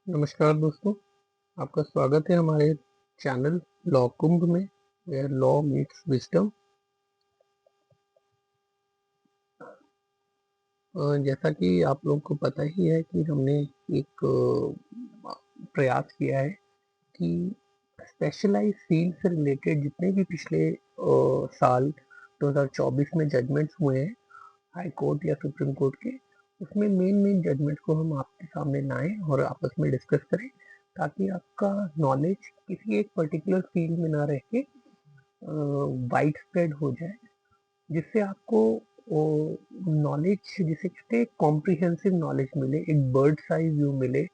नमस्कार दोस्तों, आपका स्वागत है हमारे चैनल लॉ कुंभ में, वेयर लॉ मीट्स विजडम। जैसा कि आप लोगों को पता ही है कि हमने एक प्रयास किया है कि स्पेशलाइज्ड फील्ड से रिलेटेड जितने भी पिछले साल 2024 में जजमेंट्स हुए हैं हाई कोर्ट या सुप्रीम कोर्ट के, उसमें मेन जजमेंट्स को हम आपके सामने लाएं और आपस में डिस्कस करें, ताकि आपका नॉलेज किसी एक पर्टिकुलर फील्ड में ना रह के वाइड स्प्रेड हो जाए, जिससे आपको नॉलेज जिसे कहते हैं कॉम्प्रिहेंसिव नॉलेज मिले, एक बर्ड साइज व्यू मिले,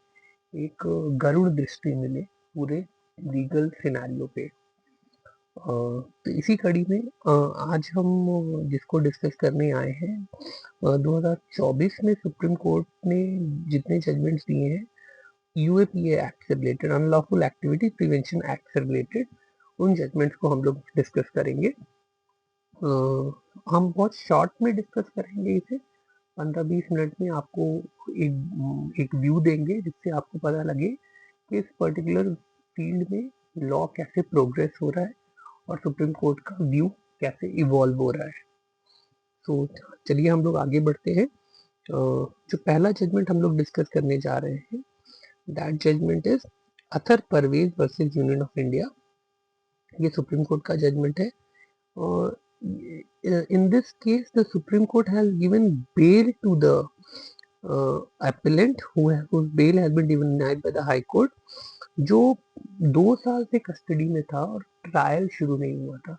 एक गरुड़ दृष्टि मिले पूरे लीगल सिनेरियो पे। तो इसी कड़ी में आज हम जिसको डिस्कस करने आए हैं, 2024 में सुप्रीम कोर्ट ने जितने जजमेंट्स दिए हैं यूएपीए एक्ट से related, unlawful activity prevention act से रिलेटेड, उन जजमेंट्स को हम लोग डिस्कस करेंगे। हम बहुत शॉर्ट में डिस्कस करेंगे इसे, 15-20 मिनट में आपको एक व्यू देंगे जिससे आपको पता लगे कि इस पर्टिकुलर फील्ड में लॉ कैसे प्रोग्रेस हो रहा है और सुप्रीम कोर्ट का व्यू कैसे इवॉल्व हो रहा है। तो चलिए हम लोग आगे बढ़ते हैं। जो पहला जजमेंट हम लोग डिस्कस करने जा रहे हैं, that judgment is Athar Parvez versus Union of India. ये सुप्रीम कोर्ट का जजमेंट है और in this case the Supreme Court has given bail to the appellant whose bail has been denied by the High Court, जो 2 साल से custody में था और ट्रायल शुरू नहीं हुआ था।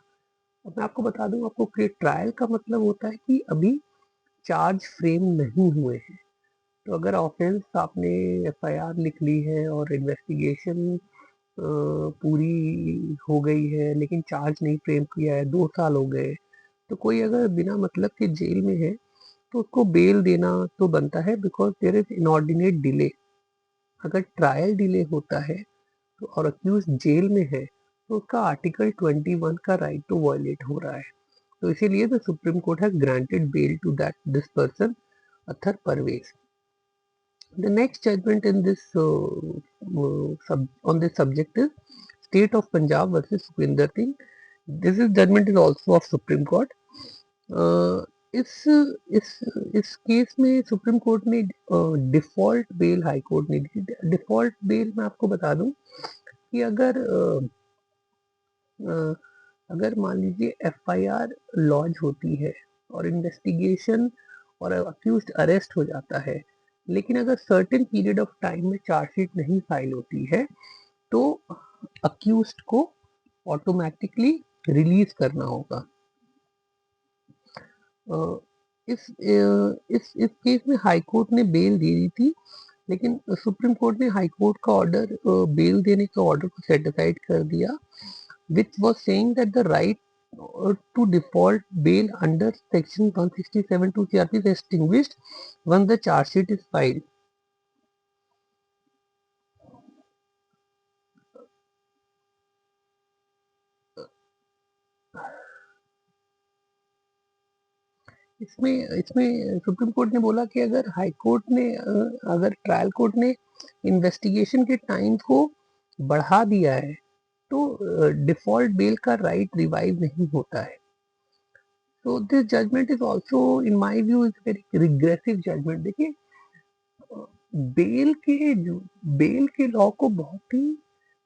अब मैं आपको बता दूं आपको कि ट्रायल का मतलब होता है कि अभी चार्ज फ्रेम नहीं हुए हैं। तो अगर ऑफेंस आपने एफआईआर लिख ली है और इन्वेस्टिगेशन पूरी हो गई है लेकिन चार्ज नहीं फ्रेम किया है, 2 साल हो गए, तो कोई अगर बिना मतलब के जेल में है तो उसको बेल देना तो बनता है, because there is inordinate delay. अगर ट्रायल डिले होता है तो और अक्यूज जेल में है तो उसका आर्टिकल 21 का राइट टू वायलेट हो रहा है। तो इसीलिए the Supreme Court has granted bail to that this person Athar Parvez. The next judgment in this on this subject is State of Punjab versus Sukhwinder Singh. This is judgment is also of Supreme Court. इस इस case में supreme Court ने default bell high Court ने दी। Default bell मैं आपको बता दूं कि अगर मान लीजिए एफआईआर लॉन्च होती है और इन्वेस्टिगेशन और अक्यूज्ड अरेस्ट हो जाता है, लेकिन अगर सर्टेन पीरियड ऑफ टाइम में चार्जशीट नहीं फाइल होती है तो अक्यूज्ड को ऑटोमेटिकली रिलीज करना होगा। इस केस में हाई कोर्ट ने बेल दे दी थी, लेकिन सुप्रीम कोर्ट ने हाई कोर्ट का ऑर्डर, बेल देने का ऑर्डर को सेट असाइड कर दिया, which was saying that the right to default bail under section 167 CRP is extinguished once the charge sheet is filed. इसमें इसमें सुप्रीम कोर्ट ने बोला कि अगर हाई कोर्ट ने अगर ट्रायल कोर्ट ने इन्वेस्टिगेशन के टाइम को बढ़ा दिया है तो डिफॉल्ट बेल का राइट रिवाइव नहीं होता है। तो this judgment is also in my view is very regressive judgment. देखिए, बेल के लॉ को बहुत ही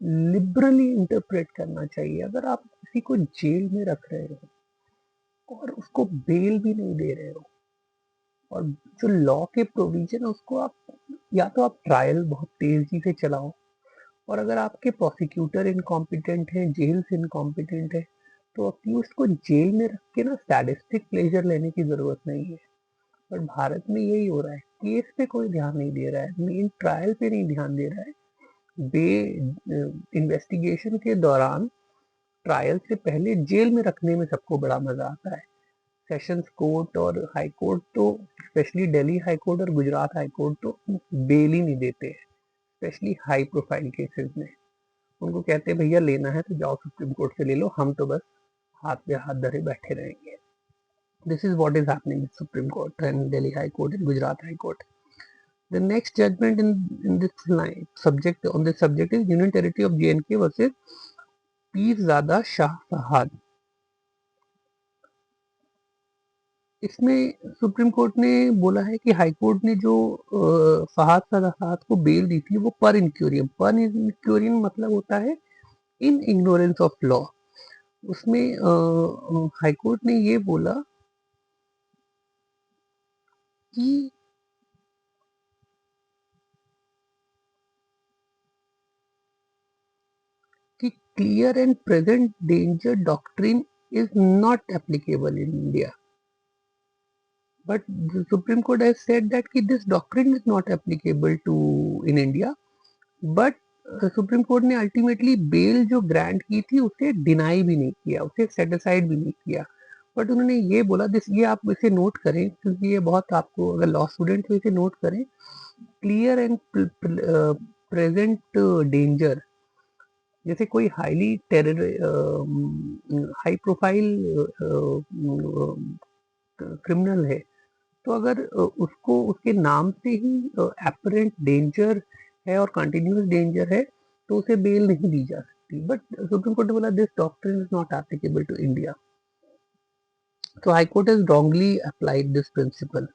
लिबरली इंटरप्रेट करना चाहिए। अगर आप किसी को जेल में रख रहे हो और उसको बेल भी नहीं दे रहे हो और जो लॉ के प्रोविजन है उसको आप, या तो आप ट्रायल बहुत तेजी से चलाओ, और अगर आपके प्रोसिक्यूटर इनकॉम्पिटेंट है, जेल से इनकॉम्पिटेंट है, तो अक्यूज्ड को जेल में रख के ना सैडिस्टिक प्लेजर लेने की जरूरत नहीं है। पर भारत में यही हो रहा है, केस पे कोई ध्यान नहीं दे रहा है, मेन ट्रायल पे नहीं ध्यान दे रहा है। इन्वेस्टिगेशन के दौरान ट्रायल से पहले जेल में रखने में सबको बड़ा मजा आता है। सेशंस कोर्ट और हाई कोर्ट तो, स्पेशली दिल्ली हाई कोर्ट और गुजरात हाई कोर्ट तो बेल ही नहीं देते हैं, स्पेशली हाई प्रोफाइल केसेस में। उनको कहते हैं भैया लेना है तो जाओ सुप्रीम कोर्ट से ले लो, हम तो बस हाथ पे हाथ धरे बैठे रहेंगे। This is what is happening in supreme court and Delhi high court and Gujarat high court. The next judgment in this line subject on this subject is Union Territory of J&K versus Peerzada Shah Fahad. इसमें सुप्रीम कोर्ट ने बोला है कि high Court ने जो फहाद फहाद को bell दी थी वो पर इंक्यूरियम मतलब होता है इन इग्नोरेंस ऑफ लॉ। उसमें हाई कोर्ट ने ये बोला कि clear and present danger doctrine is not applicable in India. But the Supreme Court has said that this doctrine is not applicable to in India. But supreme Court ने ultimately bell जो grant की थी उसे deny भी नहीं किया, उसे set aside भी नहीं किया। बट उन्होंने ये बोला दिस, ये आप इसे नोट करें क्योंकि ये बहुत आपको, अगर लॉ स्टूडेंट तो इसे नोट करें, क्लियर एंड प्रेजेंट डेंजर। जैसे कोई highly terror high profile criminal है तो अगर उसको उसके नाम से ही एपरेंट डेंजर है और कंटिन्यूस डेंजर है तो उसे बेल नहीं दी जा सकती। बट सुप्रीम कोर्ट ने बोला this doctrine is not applicable to India. So High Court has wrongly applied this principle.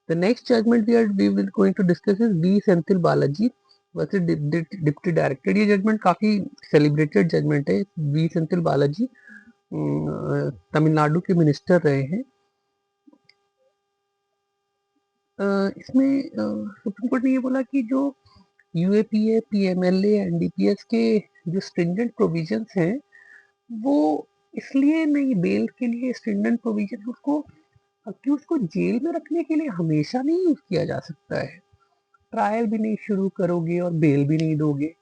The next judgment we will going to discuss is V. Senthil Balaji versus deputy director. ये judgement काफी celebrated judgement है। We Senthil Balaji Tamil Nadu के minister रहे हैं। इसमें supreme Court ने ये बोला कि जो यूएपीए, पीएमएलए, एनडीपीएस के जो स्ट्रिंजेंट प्रोविजंस हैं वो इसलिए नहीं, बेल के लिए स्ट्रिंजेंट प्रोविजन उसको अक्यूज को जेल में रखने के लिए हमेशा नहीं यूज किया जा सकता है। ट्रायल भी नहीं शुरू करोगे और बेल भी नहीं दोगे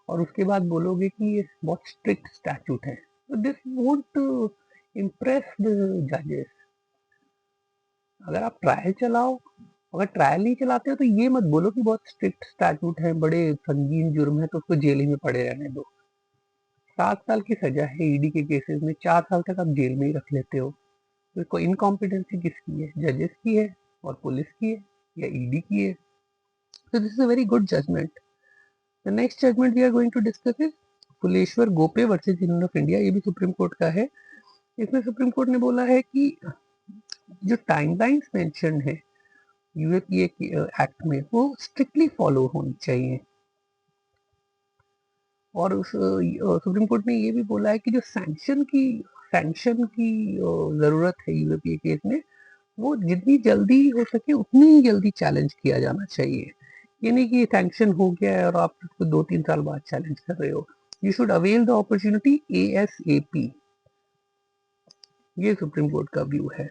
और उसके बाद बोलोगे कि ये बहुत स्ट्रिक्ट स्टैट्यूट है, तो दिस वोंट इम्प्रेस द जजेस। अगर आप ट्रायल चलाओ, अगर ट्रायल नहीं चलाते हो तो ये मत बोलो कि बहुत स्ट्रिक्ट स्टैट्यूट है, बड़े संगीन जुर्म है तो उसको जेल ही में पड़े रहने दो। 7 साल की सजा है ईडी के केसेस में, 4 साल तक आप जेल में ही रख लेते हो। तो कोई इनकॉम्पिटेंसी किसकी है? जजेस की है और पुलिस की है या ईडी की है? So this is a very good judgment. The next judgment we are going to discuss is Phuleshwar Gope versus Union of India. ये भी सुप्रीम कोर्ट का है। इसमें सुप्रीम कोर्ट ने बोला है कि जो टाइमलाइंस मेंशन है यूएपीए एक्ट में वो स्ट्रिक्टली फॉलो होनी चाहिए। और उस सुप्रीम कोर्ट ने ये भी बोला है कि जो सैंक्शन की जरूरत है यूएपीए केस में वो जितनी जल्दी हो सके उतनी ही जल्दी चैलेंज किया जाना चाहिए। ये नहीं कि सैंक्शन हो गया है और आप उसको 2-3 साल बाद चैलेंज कर रहे हो। You should avail the opportunity ASAP। ये सुप्रीम कोर्ट का व्यू है।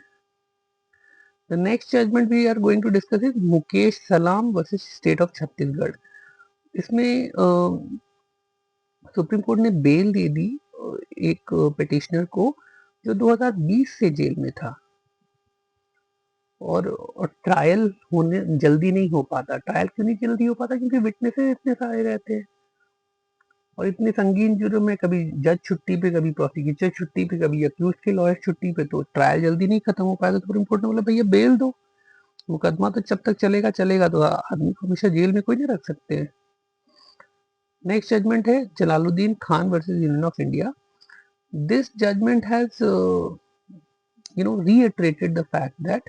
The next judgment we are going to discuss is Mukesh Salam versus State of Chhattisgarh. इसमें सुप्रीम कोर्ट ने बेल दे दी एक पिटिशनर को जो 2020 से जेल में था और ट्रायल होने जल्दी नहीं हो पाता। ट्रायल क्यों नहीं जल्दी हो पाता? क्योंकि विटनेसेस इतने सारे रहते हैं और इतने संगीन जुर्म में, कभी जज छुट्टी पे, कभी प्रोसिक्यूटर छुट्टी पे, कभी अक्यूज के लॉयर छुट्टी पे, तो ट्रायल जल्दी नहीं खत्म हो पाएगा। तो सुप्रीम कोर्ट ने बोला भैया बेल दो, मुकदमा तो जब तक चलेगा चलेगा, तो आदमी को हमेशा जेल में कोई नहीं रख सकते हैं। नेक्स्ट जजमेंट है Jalaluddin Khan versus Union of India. This judgment has reiterated the fact that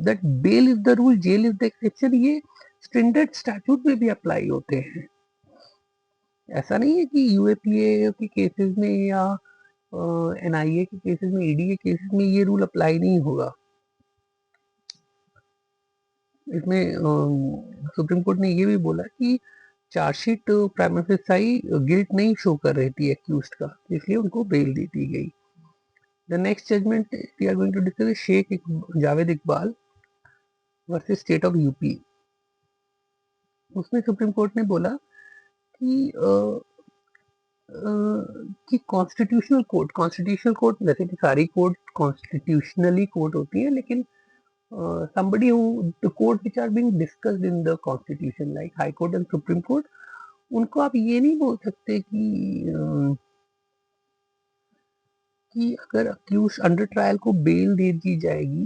that bail is the rule, jail is the exception। ये स्टैंडर्ड स्टैट्यूट में भी अप्लाई होते हैं। ऐसा नहीं है कि यूएपीए के केसेस में या एनआईए के केसेस में, ईडी के केसेस में ये रूल अप्लाई नहीं होगा। इसमें सुप्रीम कोर्ट ने ये भी बोला कि चार्जशीट प्राइमा फेसाई गिल्ट नहीं शो कर रही थी एक्यूज्ड का, इसलिए उनको बेल दे दी गई। The next judgment we are going to discuss is Sheikh Javed Iqbal versus State of UP. उसमें सुप्रीम कोर्ट ने बोला कि कॉन्स्टिट्यूशनल कोर्ट, वैसे तो सारी कोर्ट कॉन्स्टिट्यूशनली कोर्ट होती है, लेकिन somebody who the court which are being discussed in the constitution like high court and supreme court, उनको आप ये नहीं बोल सकते कि अगर अक्यूज अंडर ट्रायल को बेल दे दी जाएगी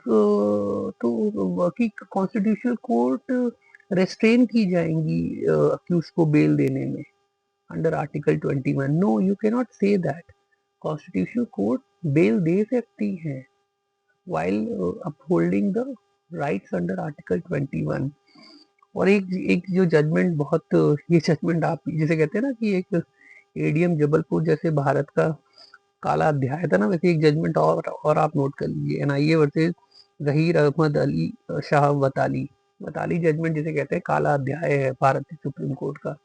तो कि कॉन्स्टिट्यूशनल कोर्ट रेस्ट्रेन की जाएंगी अक्यूज को बेल देने में under article 21। No, you can not say that. Constitutional court bail दे सकती है while upholding the rights under article 21। और एक एक जो जजमेंट बहुत ये जजमेंट आप जैसे कहते हैं ना कि एक एडीएम जबलपुर जैसे भारत का काला अध्याय था ना, वैसे एक जजमेंट और आप नोट कर लीजिए, एनआईए वर्सेस जहीर अहमद अली शाह वताली। वताली जजमेंट जिसे कहते हैं काला अध्याय है भारत की सुप्रीम कोर्ट का।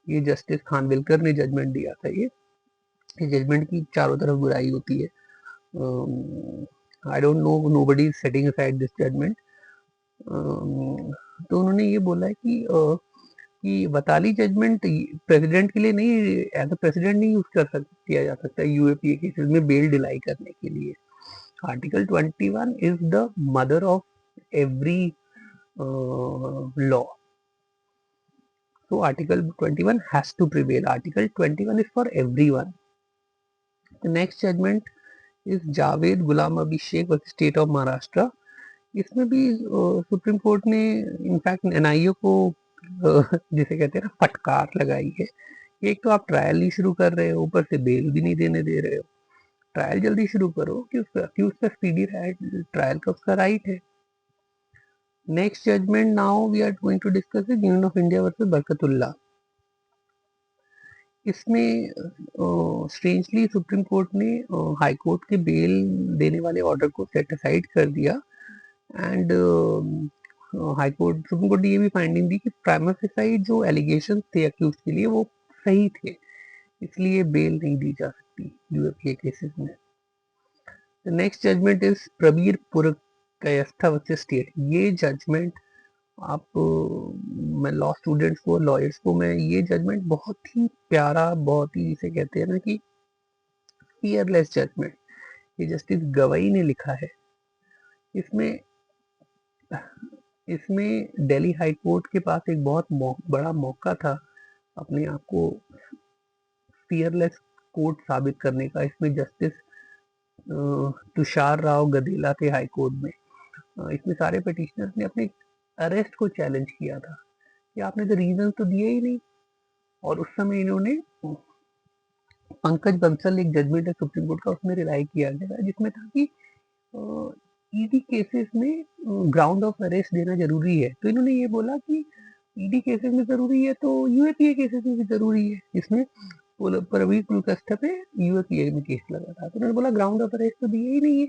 ये जस्टिस खानविलकर ने जजमेंट दिया था। ये जजमेंट की चारों तरफ बुराई होती है। I don't know, nobody is setting aside this judgment. तो उन्होंने ये बोला है कि वताली जजमेंट प्रेसिडेंट के लिए नहीं, एज अ प्रेसिडेंट नहीं यूज किया जा सकता यूएपीए केसेस में बेल डिलाई करने के लिए। Article 21 is the mother of every law. So Article 21 has to prevail. Article 21 is for everyone. The next judgment is Javed Ghulam Abhishek versus State of Maharashtra. इसमें भी Supreme Court ने in fact NIO को जिसे कहते हैं ना फटकार लगाई है। एक तो आप ट्रायल नहीं शुरू कर रहे हो, ऊपर से बेल भी नहीं देने दे रहे हो। ट्रायल जल्दी शुरू करो कि उसका स्पीडी ट्रायल का उसका राइट है। Next judgment now we are going to discuss Union of India versus Barkatullah. इसमें स्ट्रेंजली सुप्रीम कोर्ट ने हाई कोर्ट के बेल देने वाले ऑर्डर को सेट असाइड कर दिया and High Court Supreme Court ने ये भी फाइंडिंग दी कि प्राइमा फेसाई जो एलिगेशन थे अक्यूज के लिए वो सही थे, इसलिए बेल नहीं दी जा सकती यूएपीए केसेस में। The next judgment is Prabir Purkayastha versus state. ये जजमेंट आप मैं लॉ स्टूडेंट्स को, लॉयर्स को मैं ये जजमेंट बहुत ही प्यारा, बहुत ही जिसे कहते हैं ना कि फियरलेस जजमेंट, ये जस्टिस गवई ने लिखा है। इसमें दिल्ली हाई कोर्ट के पास एक बहुत बड़ा मौका था अपने आप को फियरलेस कोर्ट साबित करने का। इसमें जस्टिस तुषार राव गदेला थे हाई कोर्ट में। इसमें सारे पिटिशनर्स ने अपने अरेस्ट को चैलेंज किया था कि आपने तो रीजन तो दिए ही नहीं। और उस समय इन्होंने पंकज बंसल एक जजमेंट है सुप्रीम कोर्ट का, उसमें रिलाई किया गया जिसमें था कि ईडी केसेस में ग्राउंड ऑफ अरेस्ट देना जरूरी है। तो इन्होंने ये बोला कि ईडी केसेस में जरूरी है तो यूएपीए केसेस में भी जरूरी है। इसमें प्रवीर पुरकायस्था पे यूएपीए में केस लगा था, तो उन्होंने बोला ग्राउंड ऑफ अरेस्ट तो दिए ही नहीं है।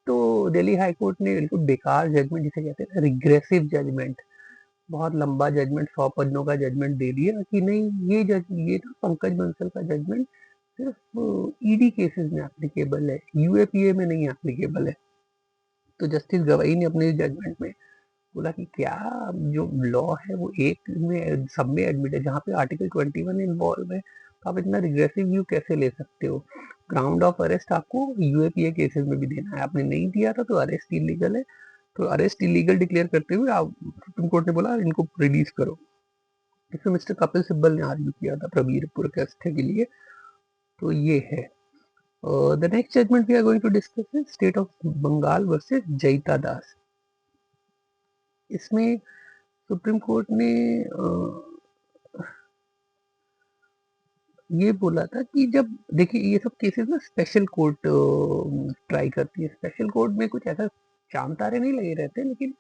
तो दिल्ली हाई कोर्ट ने बिल्कुल बेकार जजमेंट जिसे कहते हैं रिग्रेसिव जजमेंट, बहुत लंबा जजमेंट 100 पन्नों का जजमेंट दे दिया कि नहीं ये ना पंकज बंसल का जजमेंट सिर्फ ईडी केसेस में एप्लीकेबल है, यूएपीए में नहीं एप्लीकेबल है। तो जस्टिस गवई ने अपने जजमेंट में बोला कि क्या जो लॉ है वो एक में सब में एडमिट है, जहाँ पे आर्टिकल 21 इन्वॉल्व है, तो आप इतना रिग्रेसिव व्यू कैसे ले सकते हो। ग्राउंड ऑफ अरेस्ट आपको यूएपीए केसेस में भी देना है, आपने नहीं दिया था तो अरेस्ट इलीगल है। तो अरेस्ट इलीगल डिक्लेयर करते हुए आप सुप्रीम कोर्ट ने बोला इनको रिलीज करो। इसमें मिस्टर कपिल सिब्बल ने आर्ग्यू किया था प्रबीर पुरकायस्था के लिए। तो ये है। The next judgment we are going to discuss is state of Bengal versus Jayita Das. इसमें सुप्रीम कोर्ट ने ये बोला था कि जब देखिए ये सब केसेस ना स्पेशल कोर्ट ट्राई करती है। स्पेशल कोर्ट में कुछ ऐसा चाम तारे नहीं लगे रहते, लेकिन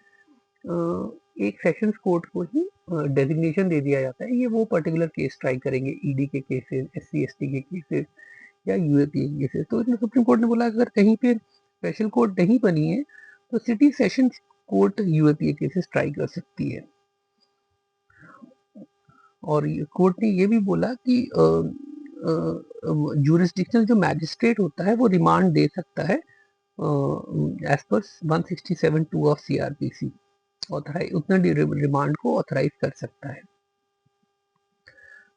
एक सेशंस कोर्ट को ही डेजिग्नेशन दे दिया जाता है, ये वो पर्टिकुलर केस ट्राई करेंगे, ईडी के केसेस, एससी एसटी के केसेस या यूएपीए के केसेस। तो इसमें सुप्रीम कोर्ट ने बोला अगर कहीं पे स्पेशल कोर्ट नहीं बनी है तो city sessions court UAPA cases try कर सकती है। और कोर्ट ने ये भी बोला कि ज्यूरिसडिक्शनल जो मैजिस्ट्रेट होता है वो रिमांड दे सकता है as per 167(2) of CrPC, authorise उतना रिमांड को ऑथराइज कर सकता है।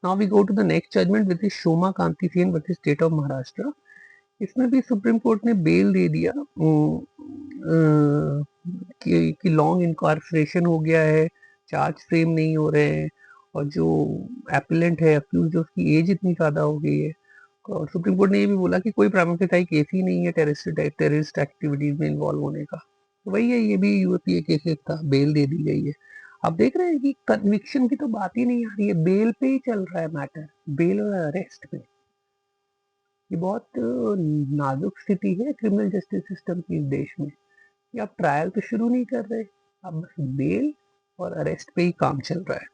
Now we go to the next judgment which is Shoma Kanti Sen versus State of Maharashtra. इसमें भी सुप्रीम कोर्ट ने बेल दे दिया कि लॉन्ग इनकार्सरेशन हो गया है, चार्ज फ्रेम नहीं हो रहे हैं, और जो एपिलेंट है अक्यूज उसकी एज इतनी ज़्यादा हो गई है और सुप्रीम कोर्ट ने ये भी बोला कि कोई प्राइमा फेसाई केस ही नहीं है टेररिस्ट एक्टिविटीज में इन्वॉल्व होने का। तो वही है, ये भी यूएपीए केसेस था, बेल दे दी गई है। आप देख रहे हैं कि कन्विक्शन की तो बात ही नहीं आ रही है, बेल पे ही चल रहा है मैटर, बेल और अरेस्ट पे। ये बहुत नाजुक स्थिति है क्रिमिनल जस्टिस सिस्टम की इस देश में, कि आप ट्रायल तो शुरू नहीं कर रहे, आप बस बेल और अरेस्ट पे ही काम चल रहा है।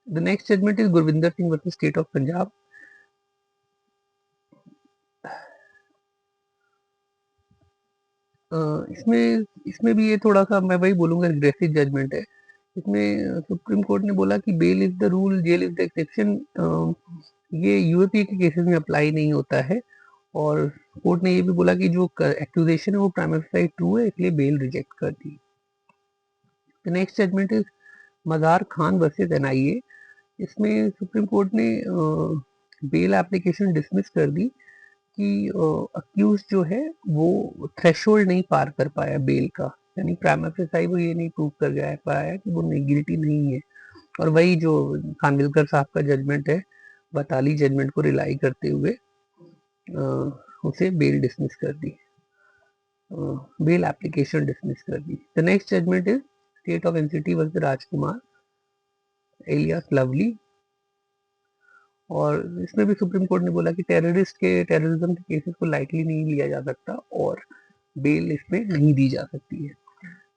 The next judgment is Gurvinder Singh versus State of Punjab. इसमें इसमें भी ये थोड़ा सा मैं वही बोलूंगा, रिग्रेसिव जजमेंट है। इसमें सुप्रीम कोर्ट ने बोला कि bail is the rule, jail is the exception. ये यूएपी के केसेस में अप्लाई नहीं होता है। और कोर्ट ने ये भी बोला कि जो एक्यूजेशन है वो प्राइमा फेसाई ट्रू है, इसलिए बेल रिजेक्ट कर दी। द नेक्स्ट जजमेंट इज मजार खान वर्सेस एनआईए। इसमें सुप्रीम कोर्ट ने बेल एप्लीकेशन डिसमिस कर दी कि अक्यूज जो है वो थ्रेशोल्ड नहीं पार कर पाया बेल का, यानी प्राइमा फेसाई वो ये नहीं प्रूव कर गया पाया कि वो गिल्टी नहीं है। और वही जो खानविलकर साहब का जजमेंट है, बताली जजमेंट को रिलाई करते हुए उसे बेल डिसमिस कर दी, बेल एप्लीकेशन डिसमिस कर दी। The next judgment is state of NCT versus Rajkumar alias Lovely. और इसमें भी सुप्रीम कोर्ट ने बोला कि टेररिज्म के केसेस को लाइटली नहीं लिया जा सकता और बेल इसमें नहीं दी जा सकती है।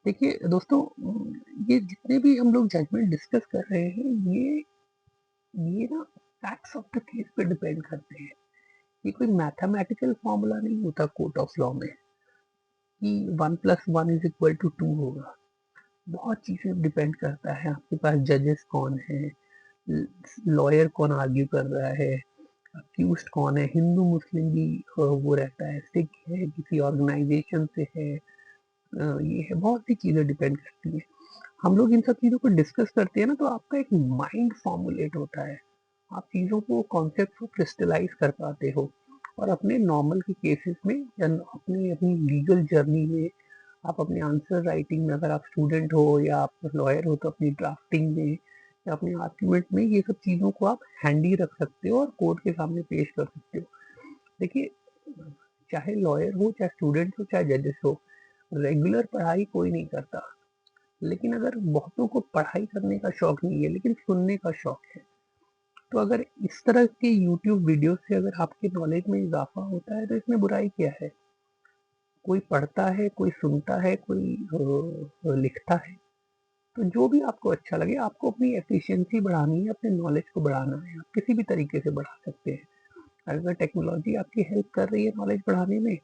देखिए दोस्तों, ये जितने भी हम लोग जजमेंट डिस्कस कर रहे हैं, ये ना फैक्ट्स ऑफ द केस पे डिपेंड करते हैं। ये कोई मैथमेटिकल फॉर्मूला नहीं होता कोर्ट ऑफ लॉ में कि 1+1=2 होगा। बहुत चीजें डिपेंड करता है, आपके पास जजेस कौन है, लॉयर कौन आर्ग्यू कर रहा है, अक्यूज्ड कौन है, हिंदू मुस्लिम भी वो रहता है, सिख है, किसी ऑर्गेनाइजेशन से है, ये है, बहुत सी चीजें डिपेंड करती है। हम लोग इन सब चीजों को डिस्कस करते हैं ना, तो आपका एक माइंड फॉर्मुलेट होता है, आप चीजों को कॉन्सेप्ट को क्रिस्टलाइज कर पाते हो, और अपने नॉर्मल के केसेस में या अपनी अपनी लीगल जर्नी में, आप अपने आंसर राइटिंग में, अगर आप स्टूडेंट हो या आप लॉयर हो तो अपनी ड्राफ्टिंग में या अपने आर्ग्यूमेंट में ये सब चीज़ों को आप हैंडी रख सकते हो और कोर्ट के सामने पेश कर सकते हो। देखिए, चाहे लॉयर हो, चाहे स्टूडेंट हो, चाहे जजेस हो, रेगुलर पढ़ाई कोई नहीं करता। लेकिन अगर बहुतों को पढ़ाई करने का शौक नहीं है लेकिन सुनने का शौक है, तो अगर इस तरह के यूट्यूब वीडियो से अगर आपके नॉलेज में इजाफा होता है तो इसमें बुराई क्या है। कोई पढ़ता है, कोई सुनता है, कोई लिखता है, तो जो भी आपको अच्छा लगे, आपको अपनी एफिशिएंसी बढ़ानी है, अपने नॉलेज को बढ़ाना है, आप किसी भी तरीके से बढ़ा सकते हैं। अगर टेक्नोलॉजी आपकी हेल्प कर रही है नॉलेज बढ़ाने में,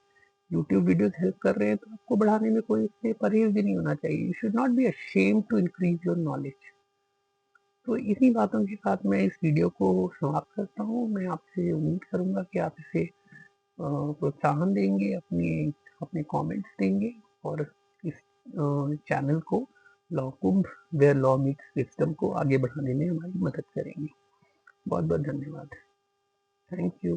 यूट्यूब वीडियोस हेल्प कर रहे हैं, तो आपको बढ़ाने में कोई इससे परहेज भी नहीं होना चाहिए। You should not be ashamed to increase your knowledge. तो इन्हीं बातों के साथ मैं इस वीडियो को समाप्त करता हूँ। मैं आपसे उम्मीद करूंगा कि आप इसे प्रोत्साहन देंगे, अपने अपने कमेंट्स देंगे, और इस चैनल को law Kumbh where law meets system को आगे बढ़ाने में हमारी मदद करेंगे। बहुत बहुत धन्यवाद। Thank you.